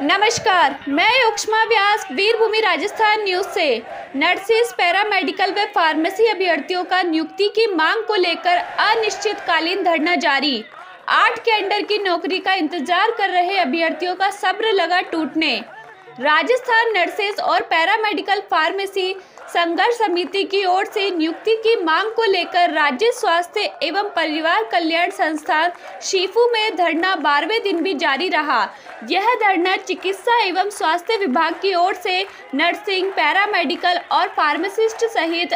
नमस्कार, मैं उक्ष्मा व्यास वीरभूमि राजस्थान न्यूज से। नर्सिस, पैरामेडिकल व फार्मेसी अभ्यर्थियों का नियुक्ति की मांग को लेकर अनिश्चितकालीन धरना जारी। 8 कैडर की नौकरी का इंतजार कर रहे अभ्यर्थियों का सब्र लगा टूटने। राजस्थान नर्सेस और पैरामेडिकल फार्मेसी संघर्ष समिति की ओर से नियुक्ति की मांग को लेकर राज्य स्वास्थ्य एवं परिवार कल्याण संस्थान शीफू में धरना 12वें दिन भी जारी रहा। यह धरना चिकित्सा एवं स्वास्थ्य विभाग की ओर से नर्सिंग, पैरामेडिकल और फार्मासिस्ट सहित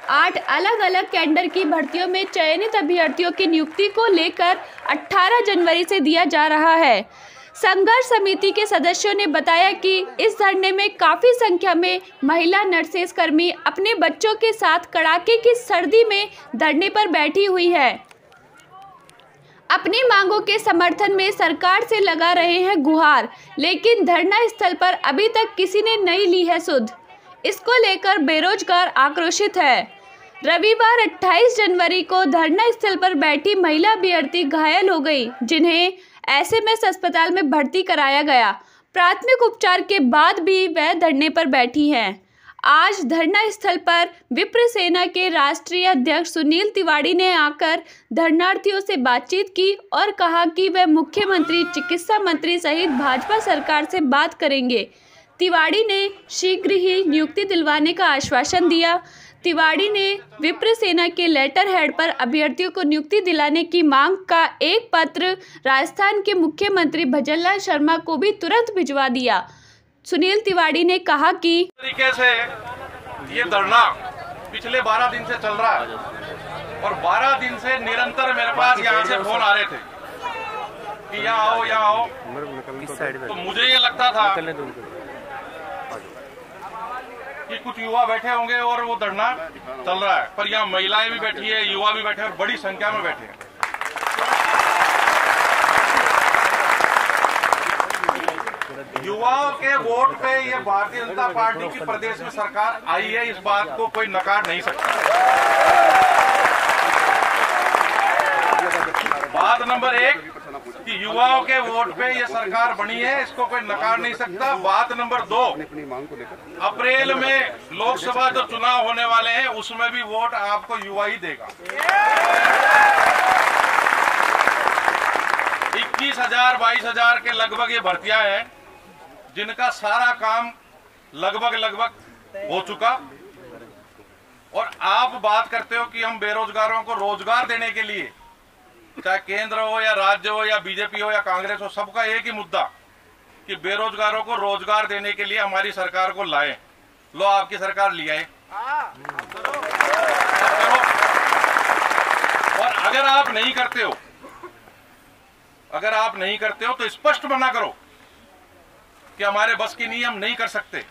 8 अलग अलग कैडर की भर्तियों में चयनित अभ्यर्थियों की नियुक्ति को लेकर 18 जनवरी से दिया जा रहा है। संघर्ष समिति के सदस्यों ने बताया कि इस धरने में काफी संख्या में महिला नर्सेस कर्मी अपने बच्चों के साथ कड़ाके की सर्दी में धरने पर बैठी हुई है। अपनी मांगों के समर्थन में सरकार से लगा रहे हैं गुहार, लेकिन धरना स्थल पर अभी तक किसी ने नहीं ली है सुध। इसको लेकर बेरोजगार आक्रोशित है। रविवार 28 जनवरी को धरना स्थल पर बैठी महिला अभ्यर्थी घायल हो गई, जिन्हें एसएमएस अस्पताल में भर्ती कराया गया। प्राथमिक उपचार के बाद भी वह धरने पर बैठी हैं। आज धरना स्थल पर विप्र सेना के राष्ट्रीय अध्यक्ष सुनील तिवाड़ी ने आकर धरनार्थियों से बातचीत की और कहा कि वह मुख्यमंत्री, चिकित्सा मंत्री सहित भाजपा सरकार से बात करेंगे। तिवाड़ी ने शीघ्र ही नियुक्ति दिलवाने का आश्वासन दिया। तिवाड़ी ने विप्र सेना के लेटर हेड पर अभ्यर्थियों को नियुक्ति दिलाने की मांग का एक पत्र राजस्थान के मुख्यमंत्री भजनलाल शर्मा को भी तुरंत भिजवा दिया। सुनील तिवाड़ी ने कहा कि तरीके से ये धरना पिछले 12 दिन से चल रहा है और 12 दिन से निरंतर मेरे पास यहाँ से फोन आ रहे थे कि यहाँ आओ, यहाँ आओ। तो मुझे ये लगता था कि कुछ युवा बैठे होंगे और वो धरना चल रहा है, पर यहाँ महिलाएं भी बैठी है, युवा भी बैठे हैं और बड़ी संख्या में बैठे हैं। युवाओं के वोट पे ये भारतीय जनता पार्टी की प्रदेश में सरकार आई है, इस बात को कोई नकार नहीं सकता। बात नंबर 1 कि युवाओं के वोट पे ये सरकार बनी है, इसको कोई नकार नहीं सकता। बात नंबर 2, अप्रैल में लोकसभा जो चुनाव होने वाले हैं उसमें भी वोट आपको युवा ही देगा। 21,000-22,000 के लगभग ये भर्तियां हैं, जिनका सारा काम लगभग हो चुका। और आप बात करते हो कि हम बेरोजगारों को रोजगार देने के लिए, चाहे केंद्र हो या राज्य हो या बीजेपी हो या कांग्रेस हो, सबका एक ही मुद्दा कि बेरोजगारों को रोजगार देने के लिए हमारी सरकार को लाए। लो, आपकी सरकार ले आए। और अगर आप नहीं करते हो तो स्पष्ट मना करो कि हमारे बस की नहीं, हम नहीं कर सकते।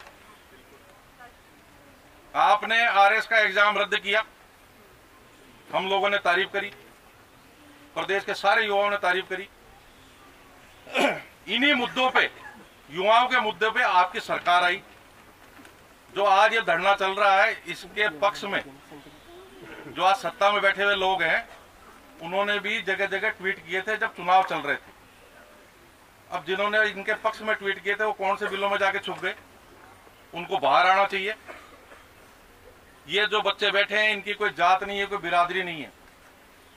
आपने आरएस का एग्जाम रद्द किया, हम लोगों ने तारीफ करी, प्रदेश के सारे युवाओं ने तारीफ करी। इन्हीं मुद्दों पे, युवाओं के मुद्दे पे आपकी सरकार आई। जो आज ये धरना चल रहा है, इसके पक्ष में जो आज सत्ता में बैठे हुए लोग हैं, उन्होंने भी जगह जगह ट्वीट किए थे जब चुनाव चल रहे थे। अब जिन्होंने इनके पक्ष में ट्वीट किए थे वो कौन से बिलों में जाके छुप गए, उनको बाहर आना चाहिए। ये जो बच्चे बैठे हैं, इनकी कोई जात नहीं है, कोई बिरादरी नहीं है,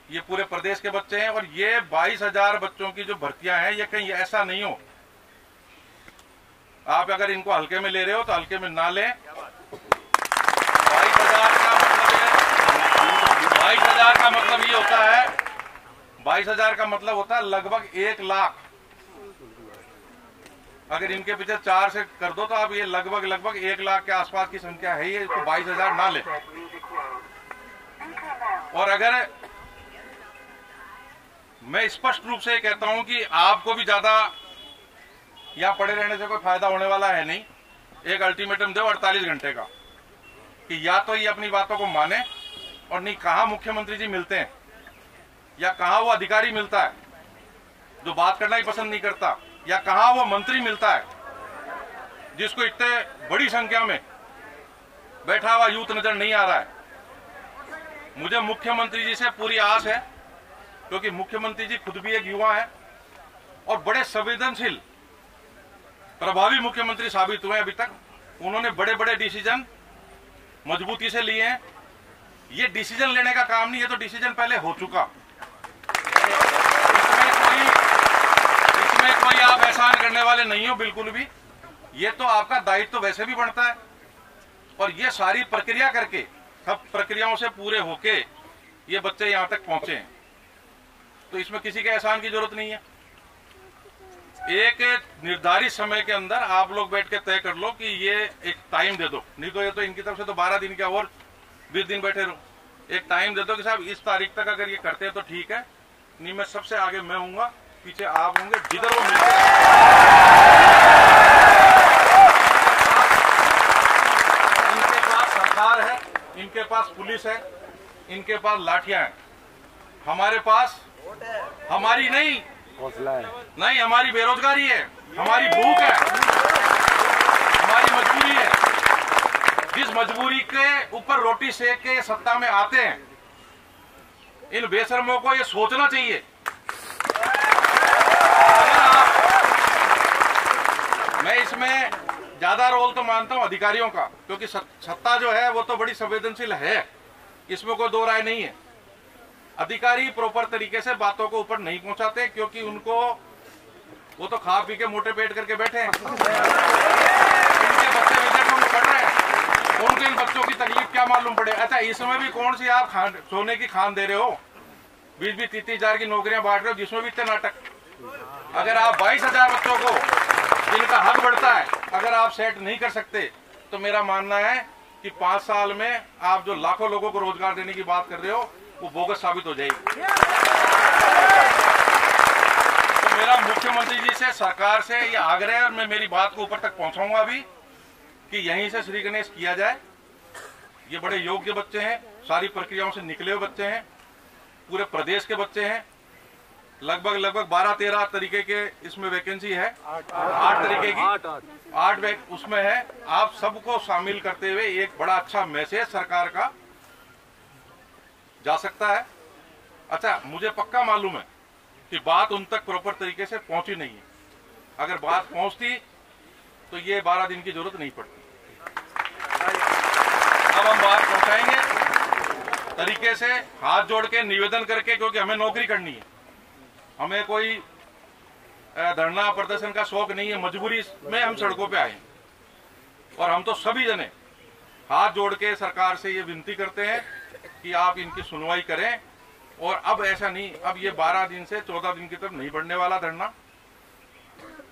ये पूरे प्रदेश के बच्चे हैं। और ये 22,000 बच्चों की जो भर्तियां हैं, ये कहीं ऐसा नहीं हो आप अगर इनको हल्के में ले रहे हो तो हल्के में ना लें। 22,000 का मतलब ये होता है, 22,000 का मतलब होता है लगभग 1 लाख। अगर इनके पीछे 4 से कर दो तो आप ये लगभग 1 लाख के आसपास की संख्या है, ये इसको 22,000 ना ले। और अगर मैं स्पष्ट रूप से कहता हूं कि आपको भी ज्यादा यहां पड़े रहने से कोई फायदा होने वाला है नहीं। एक अल्टीमेटम दो 48 घंटे का कि या तो ये अपनी बातों को माने, और नहीं कहां मुख्यमंत्री जी मिलते हैं या कहां वो अधिकारी मिलता है जो बात करना ही पसंद नहीं करता, या कहां वो मंत्री मिलता है जिसको इतने बड़ी संख्या में बैठा हुआ यूथ नजर नहीं आ रहा है। मुझे मुख्यमंत्री जी से पूरी आस है, क्योंकि मुख्यमंत्री जी खुद भी एक युवा है और बड़े संवेदनशील प्रभावी मुख्यमंत्री साबित हुए अभी तक। उन्होंने बड़े बड़े डिसीजन मजबूती से लिए हैं। ये डिसीजन लेने का काम नहीं है, तो डिसीजन पहले हो चुका। इसमें कोई आप एहसान करने वाले नहीं हो, बिल्कुल भी। ये तो आपका दायित्व तो वैसे भी बनता है, और ये सारी प्रक्रिया करके, सब प्रक्रियाओं से पूरे होके ये बच्चे यहाँ तक पहुंचे हैं, तो इसमें किसी के एहसान की जरूरत नहीं है। एक निर्धारित समय के अंदर आप लोग बैठ के तय कर लो कि ये एक टाइम दे दो, नहीं तो ये तो इनकी तरफ से तो 12 दिन क्या और 20 दिन बैठे रहो। एक टाइम दे दो कि साहब इस तारीख तक अगर ये करते हैं तो ठीक है, नहीं मैं सबसे आगे मैं हूंगा, पीछे आप होंगे, जिधर वो मिलते इनके पास सरकार है, इनके पास पुलिस है, इनके पास लाठियां हैं। हमारे पास हमारी नहीं हौसला है, नहीं हमारी बेरोजगारी है, हमारी भूख है, हमारी मजबूरी है। जिस मजबूरी के ऊपर रोटी सेक के ये सत्ता में आते हैं, इन बेशर्मों को ये सोचना चाहिए। मैं इसमें ज्यादा रोल तो मानता हूं अधिकारियों का, क्योंकि सत्ता जो है वो तो बड़ी संवेदनशील है, इसमें कोई दो राय नहीं है। अधिकारी प्रॉपर तरीके से बातों को ऊपर नहीं पहुंचाते, क्योंकि उनको वो तो खा पी के मोटे पेट करके बैठे हैं। इनके बच्चे विदेशों में पढ़ रहे हैं, उनको इन बच्चों की तकलीफ क्या मालूम पड़े। अच्छा, इसमें भी कौन सी आप सोने की खान दे रहे हो, 20-20, 30 हजार की नौकरियां बांट रहे हो, जिसमें भी इतने नाटक। अगर आप 22,000 बच्चों को जिनका हक बढ़ता है अगर आप सेट नहीं कर सकते, तो मेरा मानना है कि 5 साल में आप जो लाखों लोगों को रोजगार देने की बात कर रहे हो वो बोगस साबित हो जाएगी। तो मेरा मुख्यमंत्री जी से, सरकार से ये आग्रह है, और मैं मेरी बात को ऊपर तक पहुंचाऊंगा अभी, कि यहीं से श्री गणेश किया जाए। ये बड़े योग्य बच्चे हैं, सारी प्रक्रियाओं से निकले हुए बच्चे हैं, पूरे प्रदेश के बच्चे हैं। लगभग 12-13 तरीके के इसमें वैकेंसी है, 8 तरीके की 8 उसमें है। आप सबको शामिल करते हुए एक बड़ा अच्छा मैसेज सरकार का जा सकता है। अच्छा, मुझे पक्का मालूम है कि बात उन तक प्रॉपर तरीके से पहुंची नहीं है। अगर बात पहुंचती तो ये 12 दिन की जरूरत नहीं पड़ती। अब हम बात पहुंचाएंगे तरीके से, हाथ जोड़ के, निवेदन करके, क्योंकि हमें नौकरी करनी है। हमें कोई धरना प्रदर्शन का शौक नहीं है, मजबूरी में हम सड़कों पे आए। और हम तो सभी जने हाथ जोड़ के सरकार से ये विनती करते हैं कि आप इनकी सुनवाई करें। और अब ऐसा नहीं, अब ये 12 दिन से 14 दिन की तरफ नहीं बढ़ने वाला धरना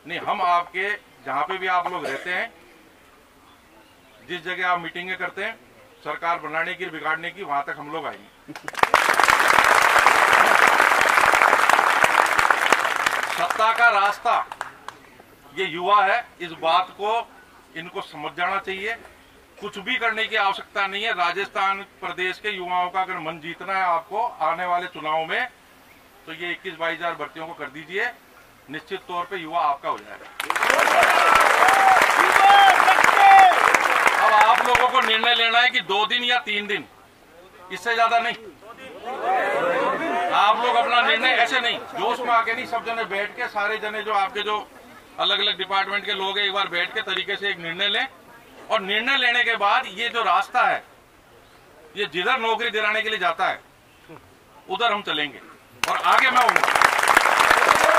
नहीं। हम आपके जहां पे भी आप लोग रहते हैं, जिस जगह आप मीटिंगें करते हैं सरकार बनाने की, बिगाड़ने की, वहां तक हम लोग आएंगे। सत्ता का रास्ता ये युवा है, इस बात को इनको समझ जाना चाहिए। कुछ भी करने की आवश्यकता नहीं है। राजस्थान प्रदेश के युवाओं का अगर मन जीतना है आपको आने वाले चुनाव में, तो ये 21-22 हजार भर्तियों को कर दीजिए, निश्चित तौर पे युवा आपका हो जाएगा। अब आप लोगों को निर्णय लेना है कि 2 दिन या 3 दिन, इससे ज्यादा नहीं। आप लोग अपना निर्णय ऐसे नहीं जोश में आके नहीं, सब जने बैठ के, सारे जने जो आपके जो अलग अलग डिपार्टमेंट के लोग हैं, एक बार बैठ के तरीके से एक निर्णय लें। और निर्णय लेने के बाद ये जो रास्ता है, ये जिधर नौकरी दिलाने के लिए जाता है उधर हम चलेंगे, और आगे मैं हूँ,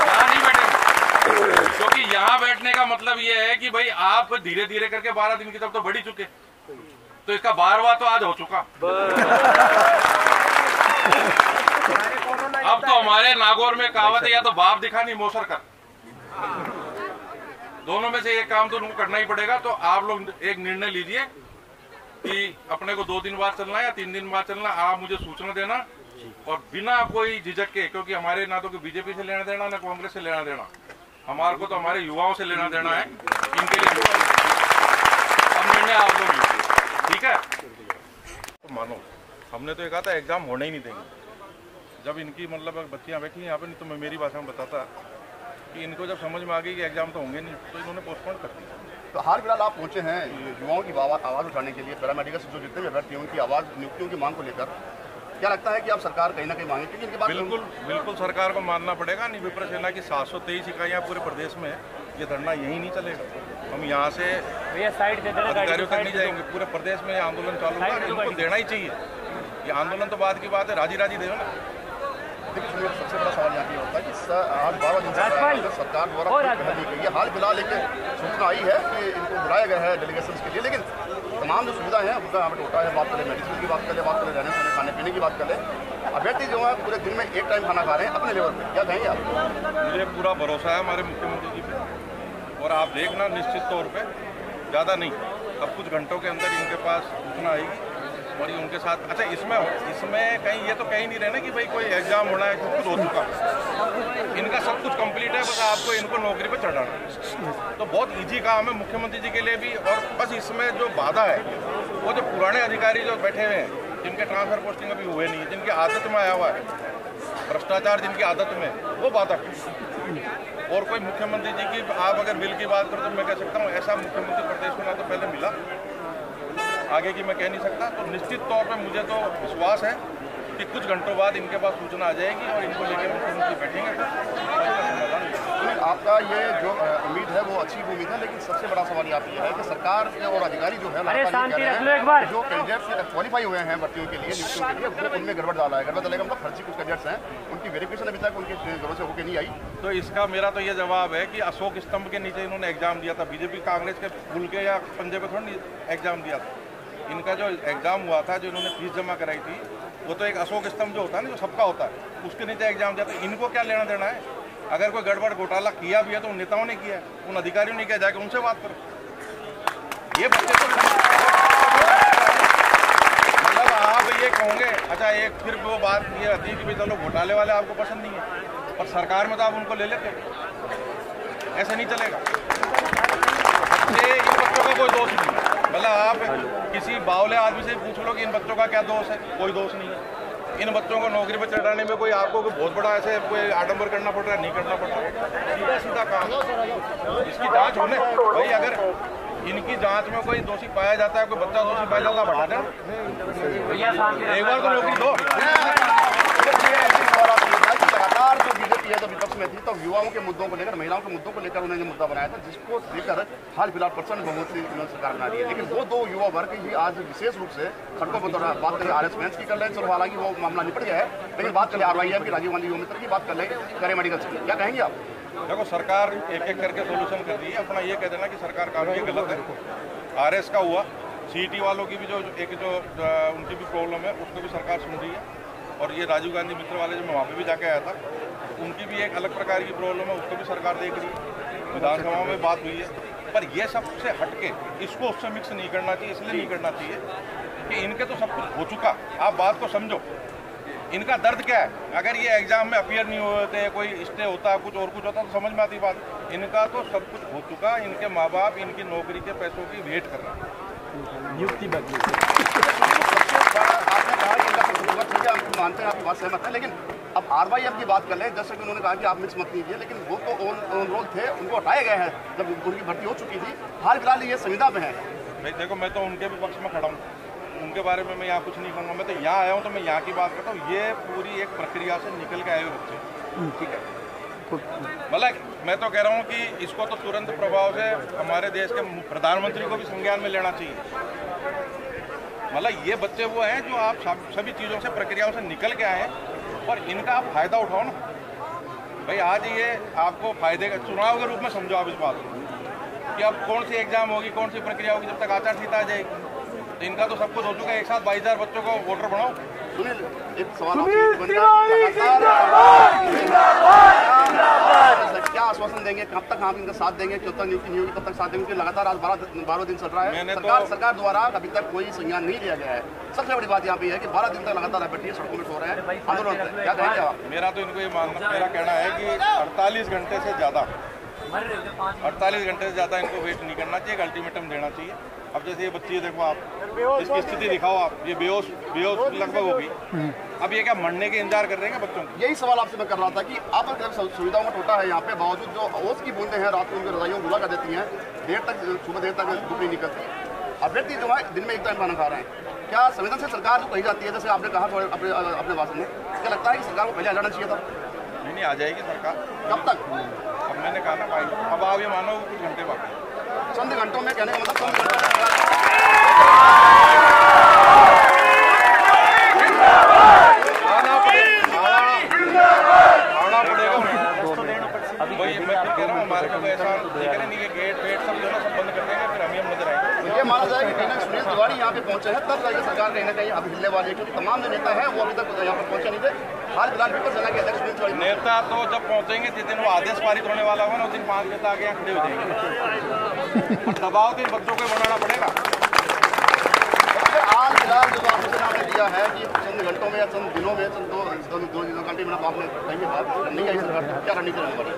यहाँ नहीं बैठेंगे। क्योंकि यहाँ बैठने का मतलब ये है कि भाई आप धीरे धीरे करके 12 दिन की तरफ तो बढ़ ही चुके, तो इसका 12वां तो आज हो चुका। अब तो हमारे नागौर में कहावत है, या तो बाप दिखा नहीं मोसर कर, दोनों में से एक काम तो उनको करना ही पड़ेगा। तो आप लोग एक निर्णय लीजिए कि अपने को 2 दिन बाद चलना है या 3 दिन बाद चलना, आप मुझे सूचना देना, और बिना कोई झिझक के, क्योंकि हमारे ना तो बीजेपी से लेना देना, ना कांग्रेस से लेना देना, हमारे को तो हमारे युवाओं से लेना देना है। इनके लिए अब निर्णय आप लोग लीजिए, ठीक है। तो मानो हमने तो ये कहा था एग्जाम होने ही नहीं देंगे। जब इनकी मतलब बच्चियां बैठी यहाँ पे, नहीं तो मैं मेरी भाषा में बताता कि इनको जब समझ में आ गई कि एग्जाम तो होंगे नहीं, तो इन्होंने पोस्टपोन कर दिया। तो हाल फिलहाल आप पहुंचे हैं युवाओं की आवाज़ उठाने के लिए, पैरामेडिकल से जो जितने भी अभ्यर्थी हैं उनकी आवाज़, नियुक्तियों की मांग को लेकर क्या लगता है कि आप सरकार कहीं ना कहीं मांगे, क्योंकि इनके बाद बिल्कुल सरकार को मानना पड़ेगा। नहीं, विप्र सेना की 723 इकाइयाँ पूरे प्रदेश में, ये धरना यहीं नहीं चलेगा। हम यहाँ से साइड अधिकारियों तक नहीं जाएंगे, पूरे प्रदेश में ये आंदोलन चालू होगा। इनको देना ही चाहिए। ये आंदोलन तो बाद की बात है, राजी राजी दे ना। देखिए सबसे बड़ा सवाल यहाँ ये होता है कि आज 12 दिन से सरकार द्वारा पहल की गई है। हाल फिलहाल एक सूचना आई है कि इनको बुलाया गया है डेलीगेशन के लिए, लेकिन तमाम जो सुविधा है उनका यहाँ पे होता है। बात करें मेडिसिन की, बात करें रहने सहने खाने पीने की बात करें, अभ्यर्थी जो है पूरे दिन में एक टाइम खाना खा रहे हैं अपने लेवल पे। क्या कहेंगे आप? मुझे पूरा भरोसा है हमारे मुख्यमंत्री जी पे, और आप देखना निश्चित तौर पे ज़्यादा नहीं, अब कुछ घंटों के अंदर इनके पास सूचना आएगी और ये उनके साथ। अच्छा, इसमें कहीं ये तो कहीं नहीं रहे ना कि भाई कोई एग्जाम होना है, कुछ हो चुका, इनका सब कुछ कंप्लीट है, बस आपको इनको नौकरी पे चढ़ाना। तो बहुत इजी काम है मुख्यमंत्री जी के लिए भी। और बस इसमें जो बाधा है वो जो पुराने अधिकारी जो बैठे हुए हैं, जिनके ट्रांसफर पोस्टिंग अभी हुए नहीं, जिनकी आदत में आया हुआ है भ्रष्टाचार, जिनकी आदत में, वो बाधा। और कोई मुख्यमंत्री जी की आप अगर बिल की बात करो तो मैं कह सकता हूँ ऐसा मुख्यमंत्री प्रदेश को ना तो पहले मिला, आगे की मैं कह नहीं सकता। तो निश्चित तौर पे मुझे तो विश्वास है कि कुछ घंटों बाद इनके पास सूचना आ जाएगी और इनको लेकर मुख्यमंत्री बैठेंगे। आपका ये जो उम्मीद है वो अच्छी उम्मीद है, लेकिन सबसे बड़ा सवाल ये है कि सरकार और अधिकारी जो है जो कैंडिडेट्स क्वालिफाई हुए हैं भर्तियों के लिए, नियुक्तियों के लिए, वो उनमें गड़बड़ डाला है। गड़बड़ डालेगा मतलब फर्जी कुछ कैंडिडेट्स हैं, उनकी वेरिफिकेशन अभी तक उनके जोरों से होकर नहीं आई। तो इसका मेरा तो ये जवाब है कि अशोक स्तंभ के नीचे इन्होंने एग्जाम दिया था, बीजेपी कांग्रेस के भूल के या पंजे पे थोड़ी एग्जाम दिया था। इनका जो एग्जाम हुआ था, जो इन्होंने फीस जमा कराई थी, वो तो एक अशोक स्तंभ जो होता है ना, जो सबका होता है, उसके नीचे एग्जाम दिया था। इनको क्या लेना देना है? अगर कोई गड़बड़ घोटाला किया भी है तो उन नेताओं ने किया है, उन अधिकारियों ने किया, जाके उनसे बात करो। ये बच्चे तो मतलब आप ये कहोगे। अच्छा, एक फिर वो बात ये आती है कि भाई चलो घोटाले वाले आपको पसंद नहीं है, पर सरकार में तो आप उनको ले लेते, ऐसे नहीं चलेगा। इन बच्चों का कोई दोष नहीं है। मतलब आप किसी बावले आदमी से पूछ लो कि इन बच्चों का क्या दोष है, कोई दोष नहीं है। इन बच्चों को नौकरी पर चढ़ाने में कोई आपको बहुत बड़ा ऐसे कोई आडंबर करना पड़ रहा है, नहीं करना पड़ रहा, सीधा सीधा काम। इसकी जांच होने भाई, अगर इनकी जांच में कोई दोषी पाया जाता है, कोई बच्चा दोषी पाया जाता है, बढ़ा देना, एक बार तो नौकरी दो। लगातार जो बीजेपी है, तो विपक्ष में थी, तो युवाओं के मुद्दों को लेकर, महिलाओं के मुद्दों को लेकर उन्होंने मुद्दा बनाया था, जिसको लेकर हाल फिलहाल प्रचंड बहुमत सरकार बना रही है। लेकिन वो दो युवा वर्ग ही आज विशेष रूप से खड़कों पर बात करें RSVens की कर रहे हैं। चलो हालांकि वो मामला निपट गया है, लेकिन बात करें RYF की, राजीव गांधी युवा मित्र की बात कर ले मेडिकल से, क्या कहेंगे आप? देखो, सरकार एक एक करके सोल्यूशन कर रही है। अपना ये कह देना कि सरकार कानूनी गलत है। RS का हुआ, CET वालों की भी जो उनकी भी प्रॉब्लम है, उसको भी सरकार सुन रही है। और ये राजीव गांधी मित्र वाले जो मैं वहाँ पे भी जाके आया था, उनकी भी एक अलग प्रकार की प्रॉब्लम है, उसको भी सरकार देख रही है। विधानसभा में बात हुई है, पर ये सबसे हटके इसको उससे मिक्स नहीं करना चाहिए। इसलिए नहीं करना चाहिए कि इनके तो सब कुछ हो चुका। आप बात को समझो, इनका दर्द क्या है। अगर ये एग्जाम में अपीयर नहीं होते, कोई स्टे होता, कुछ और कुछ होता, तो समझ में आती बात। इनका तो सब कुछ हो चुका। इनके माँ बाप इनकी नौकरी के पैसों की वेट कर रहे हैं। नियुक्ति बदली, आपने कहा कि इनका ठीक है, हम मानते हैं, आपकी बात सहमत है, लेकिन अब RYF की बात कर लें, जैसे कि उन्होंने कहा कि आप मिक्स मत कीजिए, लेकिन वो तो ऑन रोल थे, उनको हटाए गए हैं जब उनकी भर्ती हो चुकी थी। हाल फिलहाल ये संविदा में है। भाई देखो, मैं तो उनके भी पक्ष में खड़ा हूँ, उनके बारे में मैं यहाँ कुछ नहीं कहूँगा। मैं तो यहाँ आया हूँ तो मैं यहाँ की बात करता हूँ। ये पूरी एक प्रक्रिया से निकल के आए हुए बच्चे, ठीक है। मतलब मैं तो कह रहा हूँ कि इसको तो तुरंत प्रभाव से हमारे देश के प्रधानमंत्री को भी संज्ञान में लेना चाहिए। मतलब ये बच्चे वो हैं जो आप सभी चीज़ों से, प्रक्रियाओं से निकल के आए हैं, और इनका आप फायदा उठाओ ना भाई। आज ये आपको फायदे का चुनाव के रूप में समझो आप इस बात को, कि अब कौन सी एग्जाम होगी, कौन सी प्रक्रिया होगी, जब तक आचार संहिता आ जाएगी। तो इनका तो सब कुछ हो चुका है। एक साथ 22,000 बच्चों को वोटर बनाओ। एक सवाल क्या आश्वासन देंगे, कब तक आप इनका साथ देंगे, कब तक नियुक्ति नहीं होगी तब तक साथ देंगे? लगातार आज 12 दिन चल रहा है। सरकार द्वारा अभी तक कोई संज्ञान नहीं लिया गया है। सबसे बड़ी बात यहाँ पे है कि 12 दिन तक लगातार बैठिए, सड़कों में सो रहे हैं, आंदोलन। क्या कहेंगे आप? मेरा तो इनको ये मानना, मेरा कहना है कि 48 घंटे से ज़्यादा इनको वेट नहीं करना चाहिए, अल्टीमेटम देना चाहिए। अब जैसे ये बच्ची देखो, आप इसकी स्थिति दिखाओ, आप ये बेहोश लगभग होगी। अब ये क्या मरने के इंतजार कर रहे हैं बच्चों को? यही सवाल आपसे मैं कर रहा था कि आप सुविधाओं का टोटा है यहाँ पे, बावजूद जो ओस की बूंदें हैं रात को उनकी रजाइयों बुला कर देती हैं, सुबह देर तक धूप नहीं निकलती, अभ्यर्थी जो है दिन में एक टाइम खाना खा रहे हैं। क्या संवेदनशील सरकार जो कही जाती है, जैसे आपने कहा अपने भाषण में, क्या लगता है कि सरकार को पहले हटाना चाहिए था? नहीं आ जाएगी सरकार। कब तक? अब मैंने कहा ना भाई, अब आप ये मानो कुछ घंटे बाकी, चंद घंटों में, कहने का मतलब चंद घंटों में आना पड़ेगा। वही मैं फिर कह रहा हूँ, हमारे को ऐसा नहीं कि गेट वेट सब जो है सब बंद कर देंगे, फिर हम नजर आएंगे। ये माना जाए कि कहीं ना सुनील तिवारी यहाँ पे पहुंचे हैं, तब जाके सरकार कहीं ना कहीं अभी हिलने वाली है, क्योंकि तमाम जो नेता है वो अभी तक यहाँ पर पहुंचे नहीं थे। हाल फिलहाल विपक्ष सेना के अध्यक्ष सुनील तिवारी नेता तो जब पहुंचेंगे जिस दिन वो आदेश पारित होने वाला होगा ना, उस दिन 5 नेता आगे यहाँ खड़े हो जाएंगे। दबाव तो इन बच्चों को बनाना पड़ेगा। हाल फिलहाल जो आपने दिया है कि चंद घंटों में या चंद दिनों में, चंद दो घंटे में आपने कहीं बात नहीं कही, क्या रणनीति रहने वाली?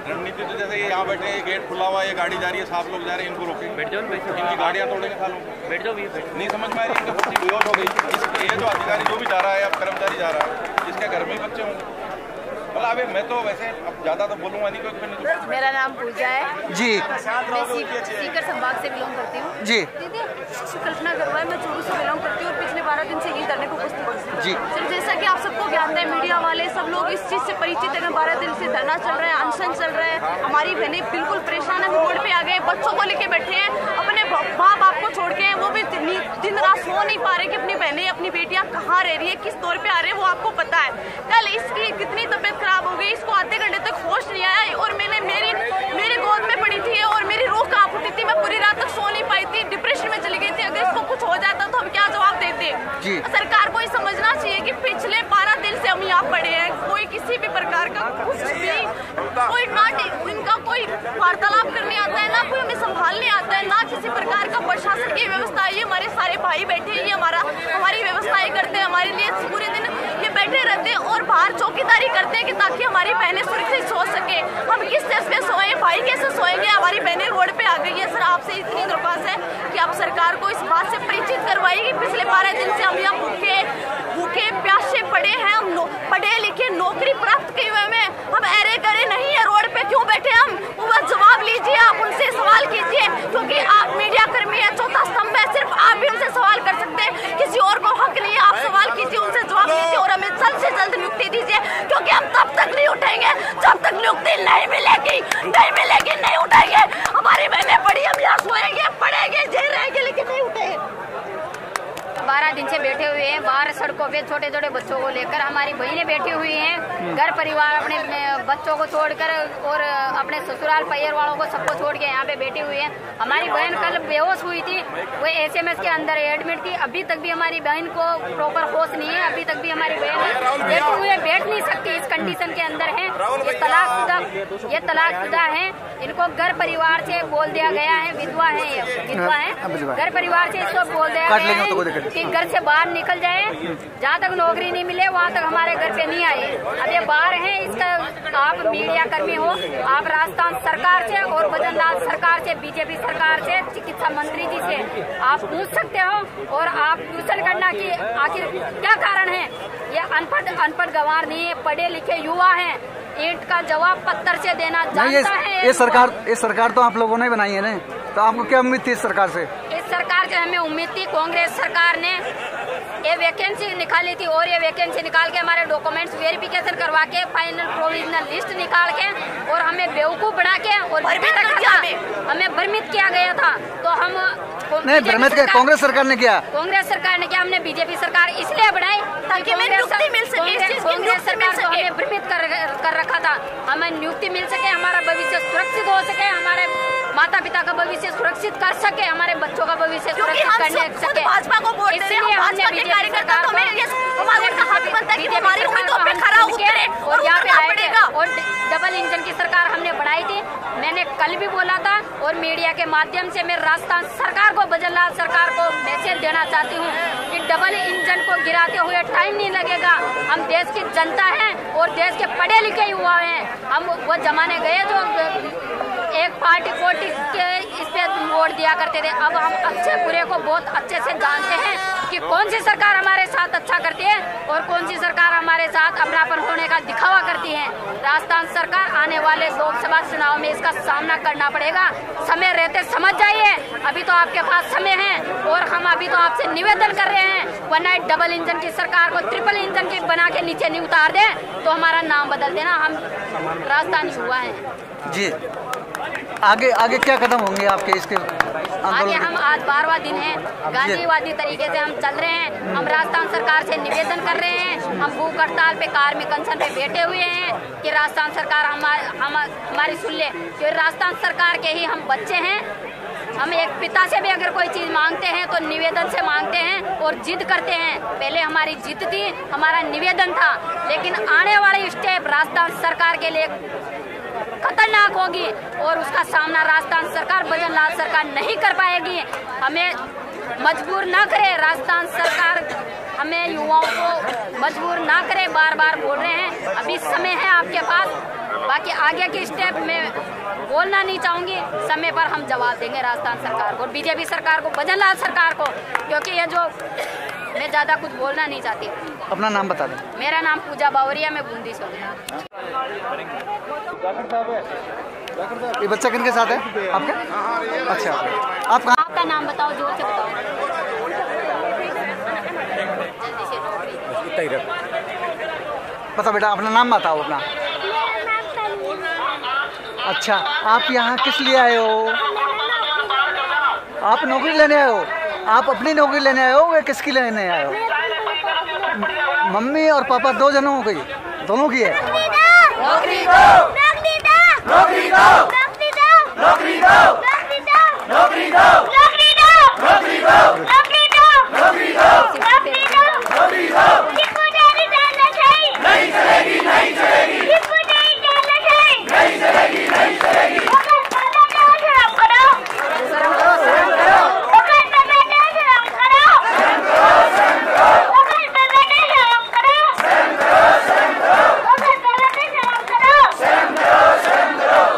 रणनीति तो जैसे ये यहाँ बैठे, ये गेट खुला हुआ है, ये गाड़ी जा रही है, 7 लोग जा रहे हैं, इनको रोकेंगे, बैठ जाओ, इनकी गाड़ियाँ तोड़ेंगे, सालों बैठ जाओ, नहीं समझ में आ रही, इनकी बच्ची बेहोश हो गई। ये जो अधिकारी जो भी जा रहा है, अब कर्मचारी जा रहा है, इसके घर में ही बच्चे होंगे। अबे मैं तो वैसे अब ज्यादा तो बोलूँगा नहीं, क्योंकि मेरा नाम पूजा है जी, मैं सीकर संभाग से बिलोंग करती हूँ जी। कल्पना गरवाल, मैं चूरू से बिलोंग करती हूँ और पिछले 12 दिन से यही धरने को उपस्थित हूँ जी। सर, जैसा कि आप सबको ज्ञात है, मीडिया वाले सब लोग इस चीज से परिचित है। 12 दिन से धरना चल रहा है, अनशन चल रहा है, हमारी बहनें बिल्कुल परेशान है, रोड पे आ गए, बच्चों को लेके बैठे हैं, अपने माँ बाप को छोड़ के, वो भी दिन रात सो नहीं पा रहे कि अपनी बहनें, अपनी बेटियां कहाँ रह रही है, किस दौर पे आ रहे हैं, वो आपको पता है। कल इसकी कितनी तबीयत खराब हो गई, इसको आधे घंटे तक होश नहीं आया और मैंने मेरी गोद में पड़ी थी और मेरी रूह कांप उठी थी, मैं पूरी रात तक सो नहीं पाई थी, डिप्रेशन में चली गई थी। अगर इसको कुछ हो जाता तो हम क्या जवाब देते? सरकार को ये समझना चाहिए कि पिछले 12 दिन से हम यहाँ पड़े हैं, कोई किसी भी प्रकार का कुछ भी इनका कोई वार्तालाप करने आता है, ना कोई हमें संभालने आता है, ना किसी प्रकार का प्रशासन की व्यवस्था है। ये हमारे सारे भाई बैठे हैं, ये हमारी व्यवस्थाएं करते हैं, हमारे लिए पूरे दिन ये बैठे रहते हैं और बाहर चौकीदारी करते हैं कि ताकि हमारी बहनें सुरक्षित सो सके। हम किस तरह से सोए, भाई कैसे सोएंगे? हमारी बहनें रोड पे आ गई है। सर, आपसे इतनी दरख्वास्त है कि आप सरकार को इस बात से परिचित करवाइए कि पिछले 12 दिन से हम यहाँ भूखे प्यासे पड़े हैं, हम पढ़े लिखे नौकरी प्राप्त किए हुए में हम अरे करे नहीं है, रोड पे क्यों बैठे हम? वो जवाब लीजिए, आप उनसे सवाल कीजिए, क्योंकि आप मीडिया कर्मी है, चौथा स्तंभ है, सिर्फ आप भी उनसे सवाल कर सकते हैं, किसी और को हक नहीं है। आप सवाल कीजिए, उनसे जवाब लीजिए और हमें जल्द से जल्द नियुक्ति दीजिए, क्योंकि हम तब तक नहीं उठेंगे जब तक नियुक्ति नहीं मिलेगी, नहीं उठेंगे। हमारी बहनें पड़ी, हम यहाँ सोएंगे, पढ़ेंगे, जी रहेंगे, लेकिन नहीं उठेंगे। 12 दिन से बैठे हुए हैं बाहर सड़कों पे, छोटे छोटे बच्चों को लेकर हमारी बहनें बैठी हुई हैं, घर परिवार अपने बच्चों को छोड़कर और अपने ससुराल परिवार वालों को सबको छोड़ के यहाँ पे बैठी हुई है। हमारी बहन कल बेहोश हुई थी, वो SMS के अंदर एडमिट थी, अभी तक भी हमारी बहन को प्रॉपर होश नहीं है, अभी तक भी हमारी बहन बैठी हुई है, बैठ नहीं सकती, इस कंडीशन के अंदर है। ये तलाकशुदा है, इनको घर परिवार से बोल दिया गया है, विधवा है, घर परिवार से इसको बोल दिया गया है कि घर से बाहर निकल जाए, जहाँ तक नौकरी नहीं मिले वहाँ तक हमारे घर पे नहीं आए। अब ये बाहर हैं, इसका आप मीडिया कर्मी हो, आप राजस्थान सरकार से और वजनदार सरकार से, बीजेपी सरकार से, चिकित्सा मंत्री जी से आप पूछ सकते हो और आप क्वेश्चन करना कि आखिर क्या कारण है। ये अनपढ़ गंवार नहीं है, पढ़े लिखे युवा हैं, ईंट का जवाब पत्थर से देना जानता है। ये सरकार तो आप लोगों ने बनाई है ना, तो आपको क्या उम्मीद थी इस सरकार से? इस सरकार से हमें उम्मीद थी, कांग्रेस सरकार ने ये वैकेंसी निकाली थी और ये वैकेंसी निकाल के हमारे डॉक्यूमेंट्स वेरिफिकेशन करवा के फाइनल प्रोविजनल लिस्ट निकाल के और हमें बेवकूफ बना के और हमें भ्रमित किया गया था। तो हम नहीं, भ्रमित कांग्रेस सरकार ने किया, हमने बीजेपी सरकार इसलिए बनाई ताकि कांग्रेस सरकार को हमें भ्रमित कर रखा था, हमें नियुक्ति मिल सके, हमारा भविष्य सुरक्षित हो सके, हमारे माता पिता का भविष्य सुरक्षित कर सके, हमारे बच्चों का भविष्य सुरक्षित करने सके। भाजपा को वोट दे रहे हैं, भाजपा के कार्यकर्ता तो हमारे का हक बनता है कि हमारी उम्मीदों पे खरा उतरे और यहाँ पे पड़ेगा। और डबल इंजन की सरकार हमने बढ़ाई थी, मैंने कल भी बोला था और मीडिया के माध्यम से मैं राजस्थान सरकार को, बजरलाल सरकार को मैसेज देना चाहती हूँ कि डबल इंजन को गिराते हुए टाइम नहीं लगेगा। हम देश की जनता हैं और देश के पढ़े लिखे युवा हैं, हम वो जमाने गए जो एक पार्टी के इस पे वोट दिया करते थे। अब हम अच्छे बुरे को बहुत अच्छे से जानते हैं कि कौन सी सरकार हमारे साथ अच्छा करती है और कौन सी सरकार हमारे साथ अपनापन होने का दिखावा करती है। राजस्थान सरकार आने वाले लोकसभा चुनाव में इसका सामना करना पड़ेगा। समय रहते समझ जाइए, अभी तो आपके पास समय है और हम अभी तो आपसे निवेदन कर रहे हैं, वरना डबल इंजन की सरकार को ट्रिपल इंजन की बना के नीचे नहीं उतार दे तो हमारा नाम बदल देना। हम राजस्थानी युवा हैं जी। आगे आगे क्या कदम होंगे आपके इसके आगे? हम आज 12वां दिन है, गांधीवादी तरीके से हम चल रहे हैं। हम राजस्थान सरकार से निवेदन कर रहे हैं, हम भूख हड़ताल पे, कार्मिक अनशन पे बैठे हुए हैं कि राजस्थान सरकार हमारी सुन ले, क्योंकि राजस्थान सरकार के ही हम बच्चे हैं। हम एक पिता से भी अगर कोई चीज मांगते हैं तो निवेदन से मांगते हैं और जिद करते हैं। पहले हमारी जिद थी, हमारा निवेदन था, लेकिन आने वाली स्टेप राजस्थान सरकार के लिए खतरनाक होगी और उसका सामना राजस्थान सरकार, भजन लाल सरकार नहीं कर पाएगी। हमें मजबूर ना करे राजस्थान सरकार, हमें युवाओं को मजबूर ना करे। बार बार बोल रहे हैं, अभी समय है आपके पास। बाकी आगे की स्टेप में बोलना नहीं चाहूंगी, समय पर हम जवाब देंगे राजस्थान सरकार को, बीजेपी सरकार को, भजन लाल सरकार को, क्योंकि ये जो मैं ज्यादा कुछ बोलना नहीं चाहती। अपना नाम बता दें। मेरा नाम पूजा बावरिया, मैं बूंदी से। ये बच्चा किनके साथ है आपके? अच्छा, आप कहाँ? आपका नाम बताओ, जोर से बताओ। बता बेटा, अपना नाम बताओ अपना। अच्छा, आप यहाँ किस लिए आए हो? आप नौकरी लेने आए हो? आप अपनी नौकरी लेने आए हो या किसकी लेने आए हो? मम्मी और पापा दो जनों की, दोनों की है। नौकरी दो, नौकरी दो, नौकरी दो, नौकरी दो, नौकरी दो, नौकरी दो, नौकरी दो, नौकरी दो, नौकरी दो, नौकरी दो, नौकरी दो, नौकरी दो, नौकरी दो। डिपुटेरी डालना चाहिए, नहीं चलेगी, नहीं चलेगी। डिपुटेरी डालना चाहिए, नहीं चलेगी, नहीं चलेगी। अगर पता नहीं शर्म करो, शर्म करो, शर्म करो। अगर पता नहीं शर्म करो, शर्म करो, शर्म करो। अगर पता नहीं शर्म करो, शर्म करो, शर्म करो। अगर पता नहीं शर्म करो, शर्म करो, शर्म करो।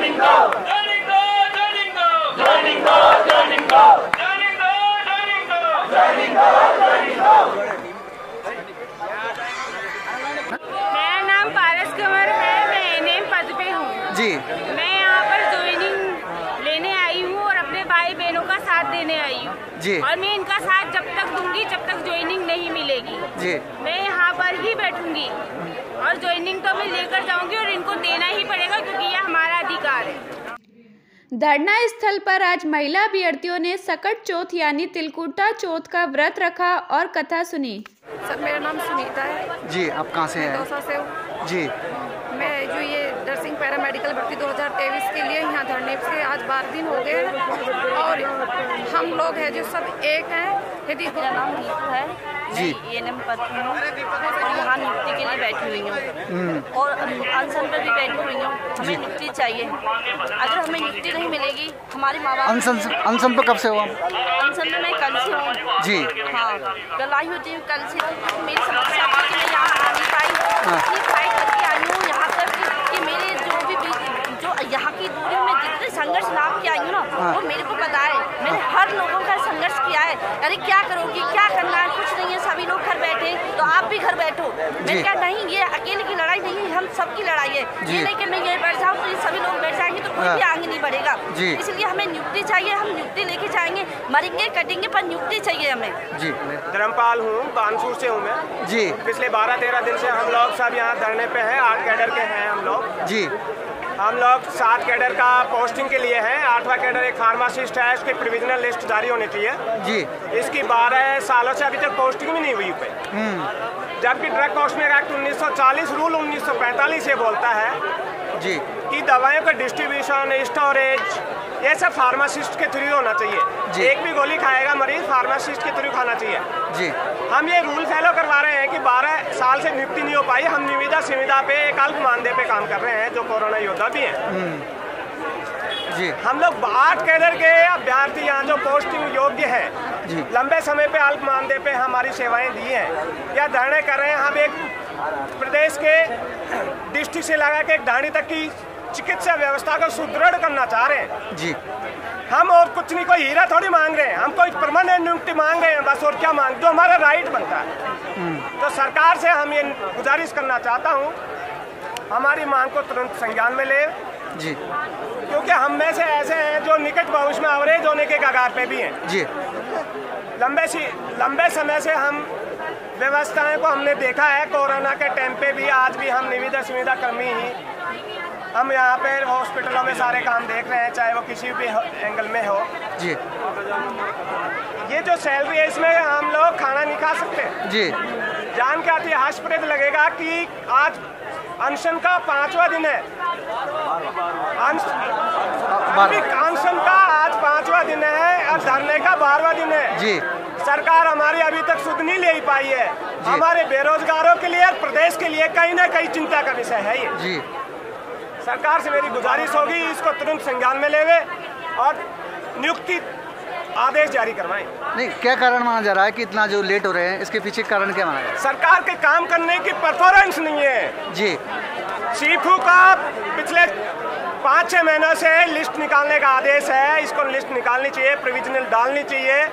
मेरा नाम पारस कंवर है, मैं एनएम पद पे हूँ जी। मैं यहाँ पर ज्वाइनिंग लेने आई हूँ और अपने भाई बहनों का साथ देने आई हूँ जी। और मैं इनका साथ जब तक दूंगी जब तक ज्वाइनिंग नहीं मिलेगी जी। मैं यहाँ पर ही बैठूंगी और ज्वाइनिंग तो मैं लेकर जाऊंगी और इनको देना ही पड़ेगा क्योंकि ये हमारा अधिकार है। धरना स्थल पर आज महिला अभ्यर्थियों ने सकट चौथ यानी तिलकुटा चौथ का व्रत रखा और कथा सुनी। सर मेरा नाम सुनीता है जी। आप कहाँ से हैं? दौसा से हूँ जी। मैं जो ये नर्सिंग पैरामेडिकल भर्ती 2023 के लिए यहाँ धरने से आज 12 दिन हो गए और हम लोग हैं जो सब एक हैं। यदि मेरा नाम नीतू है, जी। मैं एनएम पद हूँ और यहाँ नियुक्ति के लिए बैठी हुई हूँ और अनशन पर भी बैठी हुई हूँ। हमें नियुक्ति चाहिए। अगर हमें नियुक्ति नहीं मिलेगी हमारे माँ बाप अनशन पे कब से हो? अनशन में मैं कल से हूँ जी। हाँ, कल आई होती हूँ, कल से मेरी समस्या थी कि मैं यहाँ आ नहीं पाई, इतनी फाइट करके आई हूँ यहाँ तक कि मेरे जो यहाँ की दूरी में जितने संघर्ष लाभ के आई हूँ ना वो मेरे को पता है। मैंने हर लोगों का संघर्ष किया है। अरे क्या करोगी, क्या करना है, कुछ नहीं है, सभी लोग घर बैठे तो आप भी घर बैठो। मैंने कहा नहीं, ये अकेले की लड़ाई नहीं है, हम सबकी लड़ाई है। ये नहीं कि मैं ये बैठ जाऊँ तो ये सभी लोग बैठ जाएंगे तो कोई भी आगे नहीं बढ़ेगा। इसलिए हमें नियुक्ति चाहिए, हम नियुक्ति लेके जाएंगे, मरेंगे कटेंगे पर नियुक्ति चाहिए हमें। जी। धर्मपाल हूँ, बानसूर से हूँ मैं जी। पिछले 12-13 दिन से हम लोग सब यहाँ धरने पे हैं। 8 कैडर के हैं हम लोग जी। हम लोग 7 कैडर का पोस्टिंग के लिए हैं। 8वां कैडर एक फार्मासिस्ट है, इसकी प्रोविजनल लिस्ट जारी होनी चाहिए जी। इसकी 12 सालों से अभी तक पोस्टिंग भी नहीं हुई पे। जबकि ड्रग पोस्टिंग एक्ट 1940 रूल 1945 ये बोलता है जी कि दवाइयों का डिस्ट्रीब्यूशन, स्टोरेज ये सब फार्मासिस्ट के थ्रू होना चाहिए। एक भी गोली खाएगा मरीज फार्मासिस्ट के थ्रू खाना चाहिए जी। हम ये रूल फॉलो करवा रहे हैं कि 12 साल से नियुक्ति नहीं हो पाई। हम निविदा संविदा पे एक अल्प मानदेय पे काम कर रहे हैं जो कोरोना योद्धा भी हैं जी। हम लोग 8 कैडर के अभ्यर्थी यहाँ जो पोस्टिंग योग्य है लंबे समय पे अल्प मानदेय पे हमारी सेवाएं दी हैं या धरने कर रहे हैं। हम एक प्रदेश के डिस्ट्रिक्ट से लगा के एक ढाणी तक की चिकित्सा व्यवस्था को सुदृढ़ करना चाह रहे हैं जी। हम और कुछ नहीं, कोई हीरा थोड़ी मांग रहे हैं, हम कोई परमानेंट नियुक्ति मांग रहे हैं बस। और क्या मांग, जो हमारा राइट बनता है। तो सरकार से हम ये गुजारिश करना चाहता हूँ हमारी मांग को तुरंत संज्ञान में ले जी, क्योंकि हम में से ऐसे हैं जो निकट भविष्य में अवरेज होने के कगार पे भी हैं जी। लंबे समय से हम व्यवस्थाएं को हमने देखा है। कोरोना के टाइम पे भी आज भी हम निविदा संविदा कर्मी ही हम यहाँ पे हॉस्पिटलों में सारे काम देख रहे हैं, चाहे वो किसी भी एंगल में हो जी। ये जो सैलरी है इसमें हम लोग खाना नहीं खा सकते जी। जान के आती हॉस्पिटल लगेगा कि आज अनशन का 5वां दिन है। अनशन का आज 5वां दिन है और धरने का 12वां दिन है जी। सरकार हमारी अभी तक सुध नहीं ले पाई है। हमारे बेरोजगारों के लिए और प्रदेश के लिए कहीं ना कहीं चिंता का विषय है ये जी। सरकार से मेरी गुजारिश होगी इसको तुरंत संज्ञान में लेवे और नियुक्ति आदेश जारी करवाएं। नहीं, क्या कारण माना जा रहा है कि इतना जो लेट हो रहे हैं, इसके पीछे कारण क्या माना जा रहा है? सरकार के काम करने की परफॉर्मेंस नहीं है जी। सीफू का पिछले 5-6 महीनों से लिस्ट निकालने का आदेश है। इसको लिस्ट निकालनी चाहिए, प्रोविजनल डालनी चाहिए।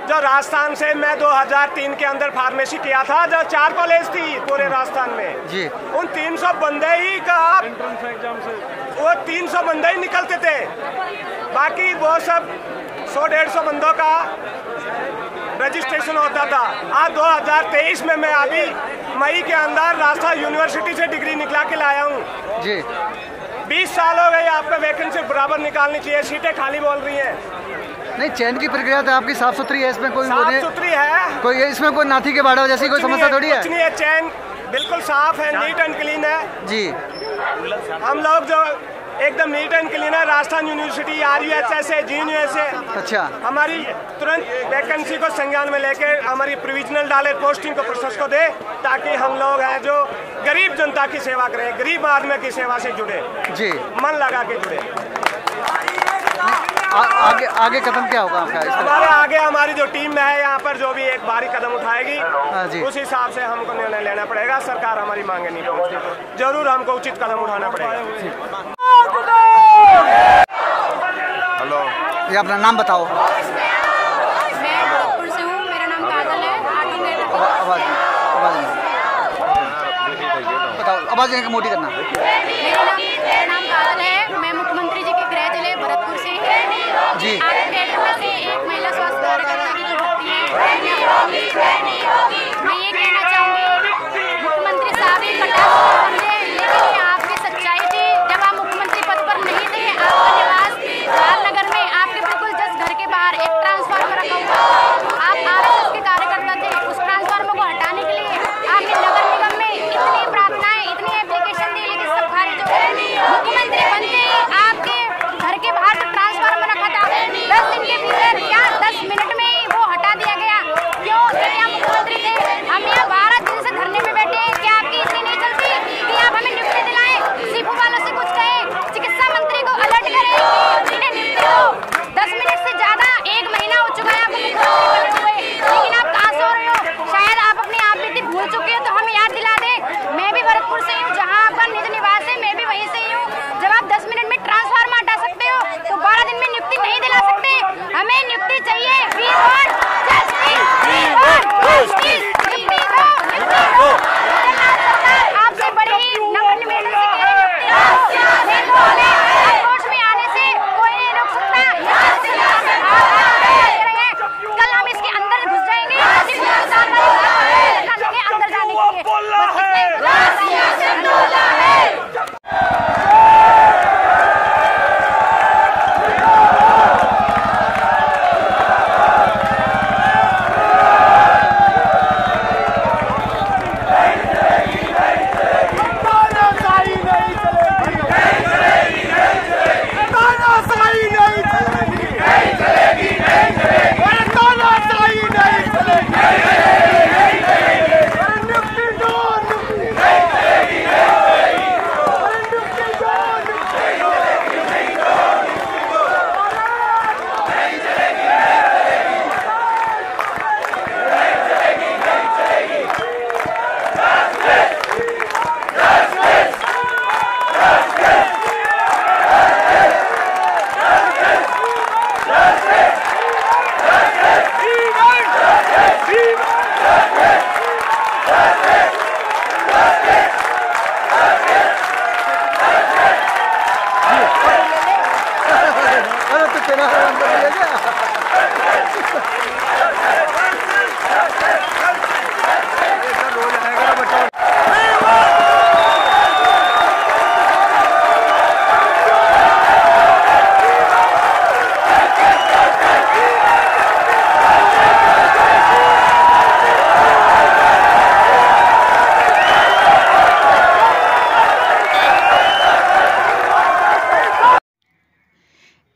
जो राजस्थान से मैं 2003 के अंदर फार्मेसी किया था, जो 4 कॉलेज थी पूरे राजस्थान में जी। उन 300 बंदे ही का एग्जाम से वो 300 बंदे ही निकलते थे, बाकी वो सब 100-150 बंदों का रजिस्ट्रेशन होता था। आज 2023 में मैं अभी मई के अंदर राजस्थान यूनिवर्सिटी से डिग्री निकला के लाया हूँ जी। 20 साल हो गए, आपका वैकेंसी बराबर निकालनी चाहिए, सीटें खाली बोल रही हैं। नहीं, चयन की प्रक्रिया तो आपकी साफ सुथरी है, इसमें कोई साफ सुथरी है, कोई इसमें कोई नाथी के बाड़ा जैसी कोई समस्या थोड़ी है। कुछ नहीं है, चयन बिल्कुल साफ है, नीट एंड क्लीन है जी। हम लोग जो एकदम नीट एंड क्लीन है, राजस्थान यूनिवर्सिटी, RUHS है, GNUS है। अच्छा, हमारी तुरंत वैकेंसी को संज्ञान में लेके हमारी प्रोविजनल डाले, पोस्टिंग को प्रोसेस को दे, ताकि हम लोग हैं जो गरीब जनता की सेवा करें, गरीब आदमी की सेवा से जुड़े जी, मन लगा के जुड़े। आगे कदम क्या होगा आपका? हमारे आगे हमारी जो टीम है यहाँ पर जो भी एक भारी कदम उठाएगी उस हिसाब से हमको निर्णय लेना पड़ेगा। सरकार हमारी मांगे नहीं पहुँचती, जरूर हमको उचित कदम उठाना पड़ेगा। ये अपना नाम बताओ। मैं भरतपुर से हूँ, मेरा नाम काजल है। आवाज़ बताओ, आवाज़ मोटी करना। मेरा नाम काजल है, मैं मुख्यमंत्री जी के गृह जिले भरतपुर से जी। कैडर में से एक महिला स्वास्थ्य कार्यकर्ता की जो भर्ती है, मैं ये कहना चाहूँगी मुख्यमंत्री साहब ही कटाक्ष समझे, लेकिन ये आपकी सच्चाई थी। जब आप मुख्यमंत्री पद पर नहीं थे, आपका निवास लालनगर में आपके बिल्कुल जस्ट घर के बाहर एक ट्रांसफार्मर रखा हुआ। आप आरएसएस के कार्यकर्ता थे, उस ट्रांसफार्मर को हटाने के लिए आपने नगर निगम में इतनी प्रार्थनाएं, इतनी एप्लीकेशन दी, लेकिन सब खारिज हो गए। मुख्यमंत्री बनते ही आपके घर के बाहर जो ट्रांसफार्मर रखा था, 10 दिन के भीतर या 10 मिनट में ही वो हटा दिया गया। क्यों? क्या मुख्यमंत्री थे? हम यहाँ 12 दिन से धरने में बैठे हैं। क्या आपकी इतनी नहीं चलती कि आप हमें नियुक्ति दिलाएं? सीपू वालों से कुछ कहें, चिकित्सा मंत्री को अलर्ट करें कि इन्हें नियुक्ति दो। 10 मिनट से ज्यादा 1 महीना हो चुका है आपको मुख्यमंत्री बने हुए, लेकिन आप कहाँ से हो रहे हो? शायद आप अपनी आप बीती भूल चुके हो, तो हम याद दिला दें। मैं भी भरतपुर से हूँ, जहाँ आपका निज निवास है, मैं भी वहीं से ही हूँ। जब आप 10 मिनट में ट्रांसफार्मर हटा सकते हो, तो 12 दिन में नियुक्ति नहीं दिला सकते। हमें नियुक्ति चाहिए। We want justice, we want justice, नियुक्ति दो, नियुक्ति दो। सरकार आपसे बड़े ही नम्र निवेदन से कह रही है, नियुक्ति दो। आक्रोश में आने से कोई नहीं रोक सकता। कल हम इसके अंदर घुस जाएंगे, अंदर जाने के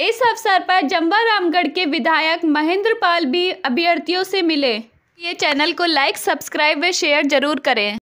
इस अवसर पर जंबा रामगढ़ के विधायक महेंद्र पाल भी अभ्यर्थियों से मिले। ये चैनल को लाइक, सब्सक्राइब व शेयर जरूर करें।